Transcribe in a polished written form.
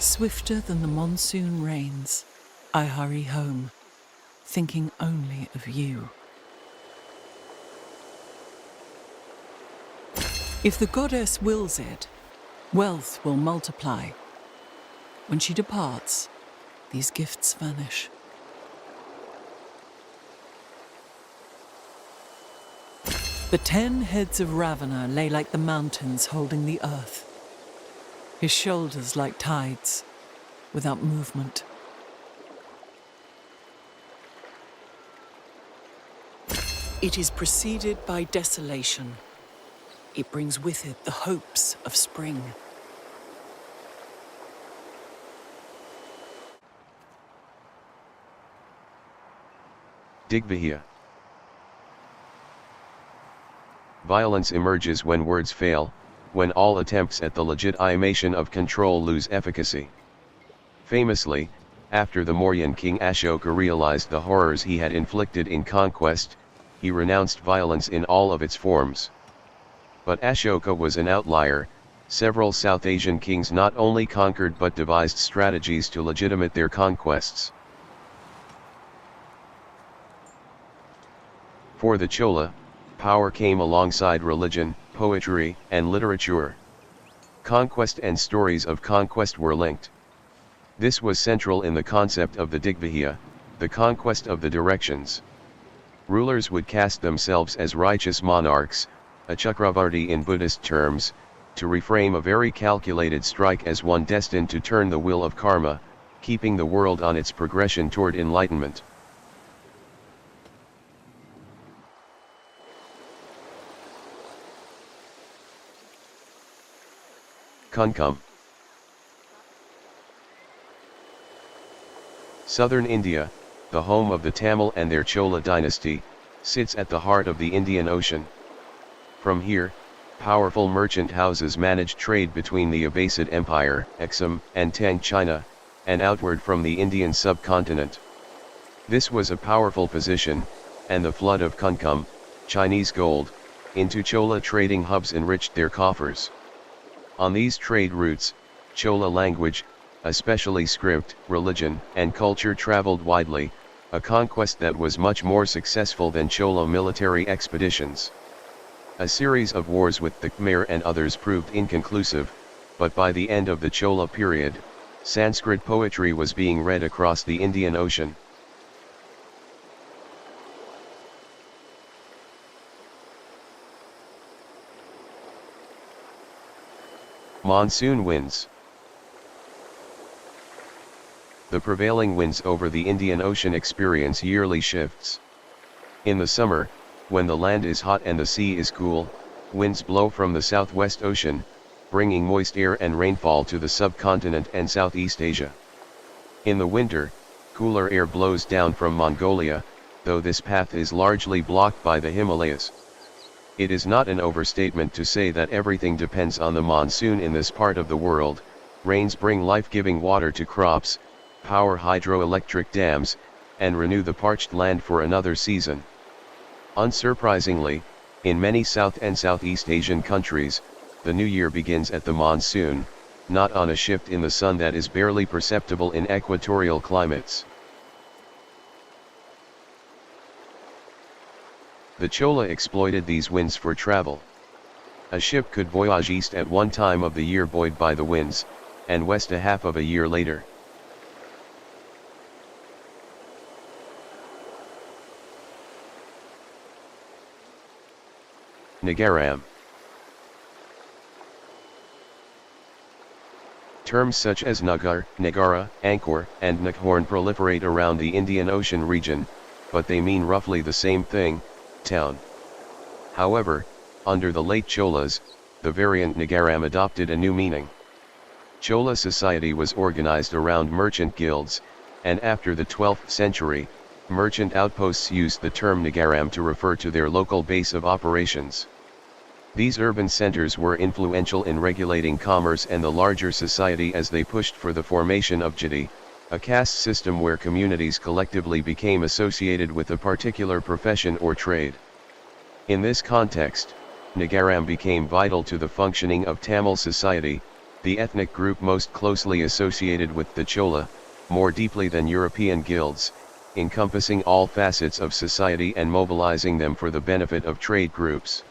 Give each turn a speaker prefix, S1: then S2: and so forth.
S1: Swifter than the monsoon rains, I hurry home, thinking only of you. If the goddess wills it, wealth will multiply. When she departs, these gifts vanish. The 10 heads of Ravener lay like the mountains holding the earth. His shoulders like tides, without movement. It is preceded by desolation. It brings with it the hopes of spring.
S2: Digvihya. Violence emerges when words fail, when all attempts at the legitimation of control lose efficacy. Famously, after the Mauryan king Ashoka realized the horrors he had inflicted in conquest, he renounced violence in all of its forms. But Ashoka was an outlier. Several South Asian kings not only conquered but devised strategies to legitimate their conquests. For the Chola, power came alongside religion, poetry, and literature. Conquest and stories of conquest were linked. This was central in the concept of the Digvihya, the conquest of the directions. Rulers would cast themselves as righteous monarchs, a chakravarti in Buddhist terms, to reframe a very calculated strike as one destined to turn the wheel of karma, keeping the world on its progression toward enlightenment. Kunkam. Southern India, the home of the Tamil and their Chola dynasty, sits at the heart of the Indian Ocean. From here, powerful merchant houses managed trade between the Abbasid Empire, Aksum, and Tang China, and outward from the Indian subcontinent. This was a powerful position, and the flood of Kunkam, Chinese gold, into Chola trading hubs enriched their coffers. On these trade routes, Chola language, especially script, religion, and culture traveled widely, a conquest that was much more successful than Chola military expeditions. A series of wars with the Khmer and others proved inconclusive, but by the end of the Chola period, Sanskrit poetry was being read across the Indian Ocean. Monsoon winds. The prevailing winds over the Indian Ocean experience yearly shifts. In the summer, when the land is hot and the sea is cool, winds blow from the Southwest Ocean, bringing moist air and rainfall to the subcontinent and Southeast Asia. In the winter, cooler air blows down from Mongolia, though this path is largely blocked by the Himalayas. It is not an overstatement to say that everything depends on the monsoon in this part of the world. Rains bring life-giving water to crops, power hydroelectric dams, and renew the parched land for another season. Unsurprisingly, in many South and Southeast Asian countries, the new year begins at the monsoon, not on a shift in the sun that is barely perceptible in equatorial climates. The Chola exploited these winds for travel. A ship could voyage east at one time of the year buoyed by the winds, and west a half of a year later. Nagaram. Terms such as Nagar, Nagara, Angkor, and Nakhorn proliferate around the Indian Ocean region, but they mean roughly the same thing, town. However, under the late Cholas, the variant Nagaram adopted a new meaning. Chola society was organized around merchant guilds, and after the 12th century, merchant outposts used the term Nagaram to refer to their local base of operations. These urban centers were influential in regulating commerce and the larger society as they pushed for the formation of jati, a caste system where communities collectively became associated with a particular profession or trade. In this context, Nagaram became vital to the functioning of Tamil society, the ethnic group most closely associated with the Chola, more deeply than European guilds, encompassing all facets of society and mobilizing them for the benefit of trade groups.